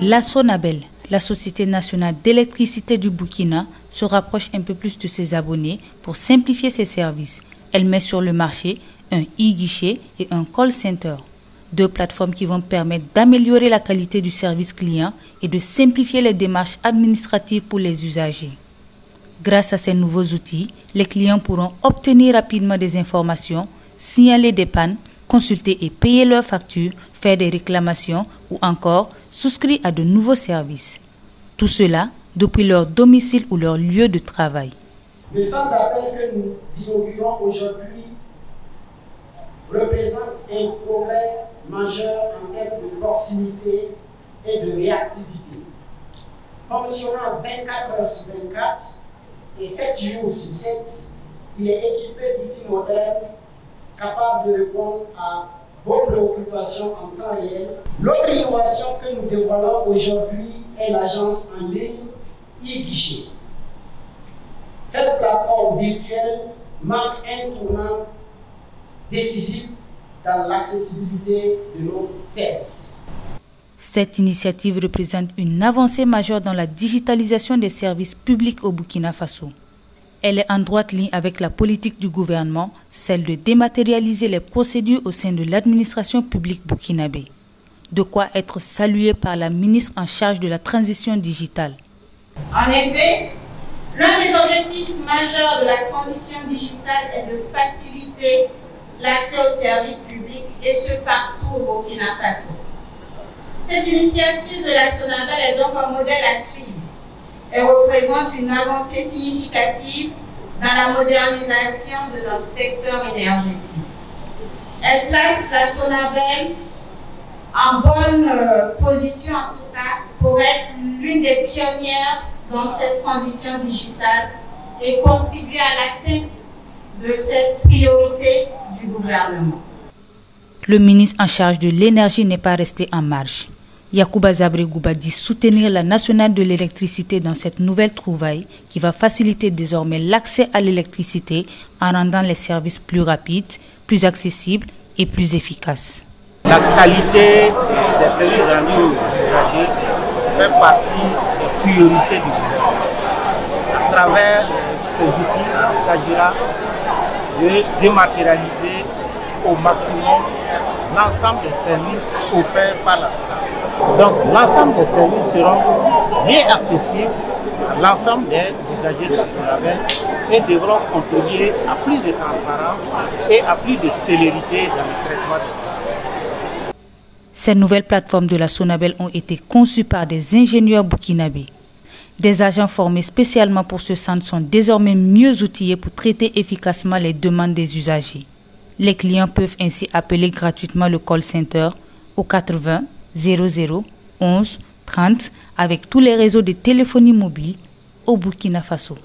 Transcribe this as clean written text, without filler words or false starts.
La Sonabel, la Société nationale d'électricité du Burkina, se rapproche un peu plus de ses abonnés pour simplifier ses services. Elle met sur le marché un e-guichet et un call center, deux plateformes qui vont permettre d'améliorer la qualité du service client et de simplifier les démarches administratives pour les usagers. Grâce à ces nouveaux outils, les clients pourront obtenir rapidement des informations, signaler des pannes, consulter et payer leurs factures, faire des réclamations ou encore souscrire à de nouveaux services. Tout cela depuis leur domicile ou leur lieu de travail. Le centre d'appel que nous inaugurons aujourd'hui représente un progrès majeur en termes de proximité et de réactivité. Fonctionnant 24 heures sur 24 et 7 jours sur 7, il est équipé d'outils modernes capables de répondre à vos préoccupations en temps réel. L'autre innovation que nous dévoilons aujourd'hui est l'agence en ligne e-guichet. Cette plateforme virtuelle marque un tournant décisif dans l'accessibilité de nos services. Cette initiative représente une avancée majeure dans la digitalisation des services publics au Burkina Faso. Elle est en droite ligne avec la politique du gouvernement, celle de dématérialiser les procédures au sein de l'administration publique burkinabé. De quoi être salué par la ministre en charge de la transition digitale. En effet, l'un des objectifs majeurs de la transition digitale est de faciliter l'accès aux services publics et ce partout au Burkina Faso. Cette initiative de la Sonabel est donc un modèle à suivre. Elle représente une avancée significative dans la modernisation de notre secteur énergétique. Elle place la Sonabel en bonne position, en tout cas, pour être l'une des pionnières dans cette transition digitale et contribuer à l'atteinte de cette priorité du gouvernement. Le ministre en charge de l'énergie n'est pas resté en marge. Yacouba Zabregouba dit soutenir la nationale de l'électricité dans cette nouvelle trouvaille qui va faciliter désormais l'accès à l'électricité en rendant les services plus rapides, plus accessibles et plus efficaces. La qualité des services rendus aux usagers fait partie des priorités du gouvernement. À travers ces outils, il s'agira de dématérialiser au maximum l'ensemble des services offerts par la Sonabel. Donc l'ensemble des services seront bien accessibles à l'ensemble des usagers de la Sonabel et devront contribuer à plus de transparence et à plus de célérité dans le traitement des dossiers. Ces nouvelles plateformes de la Sonabel ont été conçues par des ingénieurs burkinabés. Des agents formés spécialement pour ce centre sont désormais mieux outillés pour traiter efficacement les demandes des usagers. Les clients peuvent ainsi appeler gratuitement le call center au 80 00 11 30 avec tous les réseaux de téléphonie mobile au Burkina Faso.